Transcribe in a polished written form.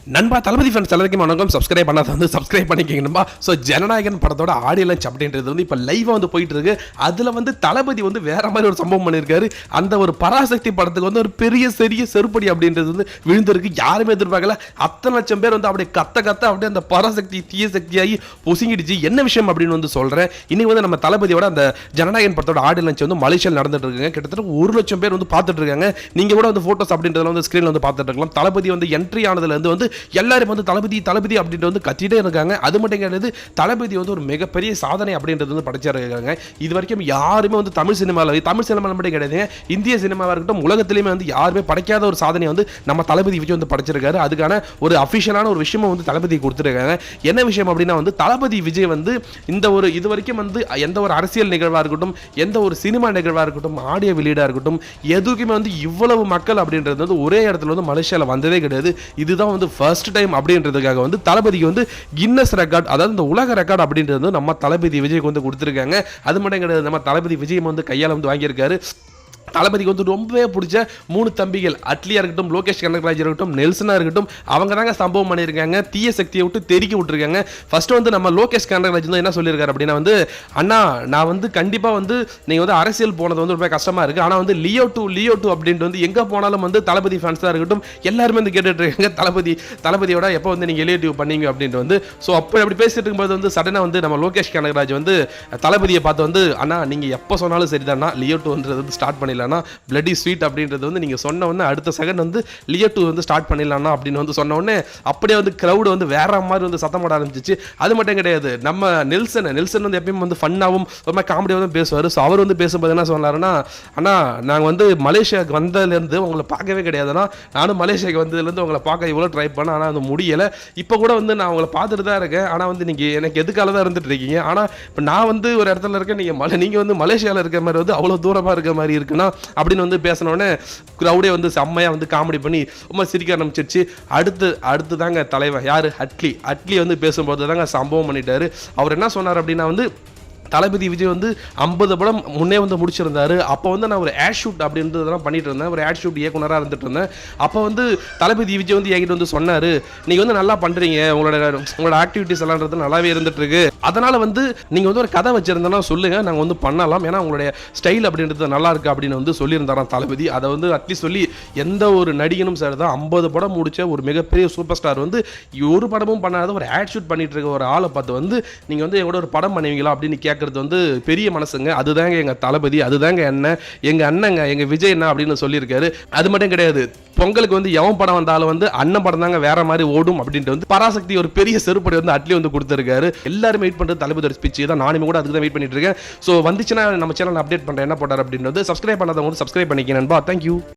நண்பா தளபதி ஃபேன்ஸ் எல்லாருக்கும் வணக்கம். சப்ஸ்கிரைப் பண்ணாத வந்து சப்ஸ்கிரைப் பண்ணிக்கங்க நண்பா. ஸோ ஜனநாயகன் படத்தோட ஆடியோ லான்ச் அப்படின்றது வந்து இப்போ லைவாக வந்து போயிட்டு இருக்கு. அதில் வந்து தளபதி வந்து வேற மாதிரி ஒரு சம்பவம் பண்ணியிருக்காரு. அந்த ஒரு பராசக்தி படத்துக்கு வந்து ஒரு பெரிய செருப்படி அப்படின்றது வந்து விழுந்திருக்கு. யாருமே எதிர்பார்க்கல. அத்தனை லட்சம் பேர் வந்து அப்படியே கத்த அப்படியே அந்த பராசக்தி தீய சக்தியாகி பொசுங்கிடுச்சு. என்ன விஷயம் அப்படின்னு வந்து சொல்கிறேன். இன்னைக்கு வந்து நம்ம தளபதியோட அந்த ஜனநாயகன் படத்தோட ஆடியோ லான்ச் வந்து மலேசியாவில் நடந்துட்டு இருக்குங்க. கிட்டத்தட்ட 1 லட்சம் பேர் வந்து பார்த்துட்டு இருக்காங்க. நீங்கள் கூட வந்து ஃபோட்டோஸ் அப்படின்றதுல வந்து ஸ்க்ரீனில் வந்து பார்த்துட்டு இருக்கலாம். தளபதி வந்து என்ட்ரி ஆனதுலேருந்து வந்து எல்லாரும் வந்து தளபதி அப்படின்ட்டு வந்து கத்திட்டே இருக்காங்க. அது மட்டும் கிடையாது, தளபதி வந்து ஒரு மிகப்பெரிய சாதனை அப்படின்றது வந்து படைச்சிருக்காங்க. இது வரைக்கும் யாருமே வந்து தமிழ் சினிமாவில் மட்டும் கிடையாது, இந்திய சினிமாவாக இருக்கட்டும் உலகத்திலேயுமே வந்து யாருமே படைக்காத ஒரு சாதனை வந்து நம்ம தளபதி விஜய் வந்து படைச்சிருக்காரு. அதுக்கான ஒரு அஃபிஷியலான ஒரு விஷயமும் வந்து தளபதி கொடுத்துருக்காங்க. என்ன விஷயம் அப்படின்னா வந்து தளபதி விஜய் வந்து இந்த ஒரு இது வரைக்கும் வந்து எந்த ஒரு அரசியல் நிகழ்வாக இருக்கட்டும், எந்த ஒரு சினிமா நிகழ்வாக இருக்கட்டும், ஆடியோ வெளியீடாக இருக்கட்டும், எதுக்குமே வந்து இவ்வளவு மக்கள் அப்படின்றது வந்து ஒரே இடத்துல வந்து மலேசியாவில் வந்ததே கிடையாது. இதுதான் வந்து ஃபர்ஸ்ட் டைம் அப்படின்றதுக்காக வந்து தளபதிக்கு வந்து கின்னஸ் ரெக்கார்ட், அதாவது இந்த உலக ரெக்கார்ட் அப்படின்றது நம்ம தளபதி விஜய்க்கு வந்து கொடுத்துருக்காங்க. அது மட்டும் கிடையாது, நம்ம தளபதி விஜய் வந்து கையால் வந்து வாங்கியிருக்காரு. தளபதிக்கு வந்து ரொம்பவே பிடிச்ச 3 தம்பிகள், அட்லியா இருக்கட்டும், லோகேஷ் கனகராஜ் இருக்கட்டும், நெல்சனா இருக்கட்டும், அவங்க தாங்க சம்பவம் பண்ணியிருக்காங்க. தீய சக்தியை விட்டு தெறிக்க விட்டுருக்காங்க. ஃபர்ஸ்ட் வந்து நம்ம லோகேஷ் கனகராஜ் வந்து என்ன சொல்லியிருக்காரு அப்படின்னா வந்து, அண்ணா நான் வந்து கண்டிப்பாக வந்து நீங்கள் வந்து அரசியல் போனது வந்து ரொம்ப கஷ்டமாக இருக்குது, ஆனால் வந்து லியோ டூ அப்படின்ட்டு வந்து எங்கே போனாலும் வந்து தளபதி ஃபேன்ஸ் தான் இருக்கட்டும் எல்லாருமே வந்து கேட்டுட்டு இருக்காங்க. தளபதியோட எப்போ வந்து நீங்கள் லியோ டூ பண்ணீங்க அப்படின்ட்டு வந்து. ஸோ அப்படி பேசிட்டு இருக்கும்போது வந்து சடனாக வந்து நம்ம லோகேஷ் கனகராஜ் வந்து தளபதியை பார்த்து வந்து, அண்ணா நீங்கள் எப்போ சொன்னாலும் சரிதானா, லியோ டூன்றது வந்து ஸ்டார்ட் பண்ணிடலாம், பிளடி ஸ்வீட் அப்படின்றது வந்து நீங்க சொன்ன உடனே அடுத்த செகண்ட் வந்து லியோ 2 வந்து ஸ்டார்ட் பண்ணிடலாம் அப்படின்னு வந்து சொன்ன உடனே அப்படியே வந்து கிரௌட் வந்து வேற மாதிரி வந்து சத்தம் போட ஆரம்பிச்சிச்சு. அது மட்டும் கிடையாது, நம்ம நெல்சன் வந்து எப்பயும் வந்து ஃபன்னாவும் ரொம்ப காமெடியாகவும் பேசுவார். ஸோ அவர் வந்து பேசும்போது என்ன சொன்னாருன்னா, அண்ணா நாங்கள் வந்து மலேசியாவுக்கு வந்ததுலேருந்து உங்களை பார்க்கவே கிடையாதுன்னா, நானும் மலேசியாவுக்கு வந்ததுலேருந்து உங்களை பார்க்க இவ்வளோ ட்ரை பண்ணேன், ஆனால் அது முடியலை. இப்போ கூட வந்து நான் உங்களை பார்த்துட்டு தான் இருக்கேன், ஆனால் வந்து நீங்கள் எனக்கு எதுக்கால தான் இருந்துட்டு இருக்கீங்க, ஆனால் இப்போ நான் வந்து ஒரு இடத்துல இருக்கேன், நீங்கள் வந்து மலேசியாவில் இருக்கிற மாதிரி வந்து அவ்வளோ தூரமாக இருக்கிற மாதிரி இருக்குன்னா அப்படின்னு வந்து பேசினோடனே கிரௌடே வந்து செம்மையாக வந்து காமெடி பண்ணி ரொம்ப சிரிக்க ஆரம்பிச்சிருச்சு. அடுத்து தாங்க தலைவர் யார், அட்லி வந்து பேசும்போது தாங்க சம்பவம் பண்ணிட்டாரு. அவர் என்ன சொன்னார் அப்படின்னா வந்து, தளபதி விஜய் வந்து 50 படம் முன்னே வந்து முடிச்சிருந்தாரு. அப்போ வந்து நான் ஒரு ஆட் ஷூட் அப்படின்றதெல்லாம் பண்ணிட்டு இருந்தேன், ஒரு ஆட் ஷூட் இயக்குனராக இருந்துட்டு இருந்தேன். அப்போ வந்து தளபதி விஜய் வந்து என்கிட்ட வந்து சொன்னார், நீங்கள் வந்து நல்லா பண்ணுறீங்க, உங்களோட ஆக்டிவிட்டிஸ் எல்லாம்ன்றது நல்லாவே இருந்துட்டு இருக்கு, அதனால் வந்து நீங்கள் வந்து ஒரு கதை வச்சுருந்தேன்னா சொல்லுங்கள், நாங்கள் வந்து பண்ணலாம், ஏன்னா உங்களுடைய ஸ்டைல் அப்படின்றது நல்லா இருக்கு அப்படின்னு வந்து சொல்லியிருந்தாராம் தளபதி. அதை வந்து அட்லீஸ்ட் சொல்லி எந்த ஒரு நடிகனும் சார் தான் 50 படம் முடிச்ச ஒரு மிகப்பெரிய சூப்பர் ஸ்டார் வந்து ஒரு படமும் பண்ணாத ஒரு ஆட் ஷூட் பண்ணிட்டு இருக்க ஒரு ஆளை பார்த்து வந்து நீங்கள் வந்து எங்களோட ஒரு படம் பண்ணுவீங்களா அப்படின்னு கேட்கறது வந்து பெரிய மனசுங்க. அதுதாங்க எங்க தளபதி, அதுதாங்க எங்க அண்ணங்க, எங்க விஜய் என்ன அப்படின்னு சொல்லியிருக்காரு. அது மட்டும் கிடையாது, பொங்கலுக்கு வந்து எவன் படம் வந்தாலும் வந்து அண்ணன் படம் தாங்க வேற மாதிரி ஓடும் அப்படின்ட்டு வந்து பராசக்தி ஒரு பெரிய செருப்படி வந்து அட்லி வந்து கொடுத்துருக்காரு. எல்லாரும் வெயிட் பண்றது தளபதி ஸ்பீச் தான். நானுமே கூட அதுக்கு தான் வெயிட் பண்ணிட்டு இருக்கேன். ஸோ வந்துச்சுன்னா நம்ம சேனல் அப்டேட் பண்றேன் என்ன போட்டார் அப்படின்றது. சப்ஸ்கிரைப் பண்ணாதவங்க சப்ஸ்கிரைப் பண்ணிக்க நண்பா. தேங்க்யூ.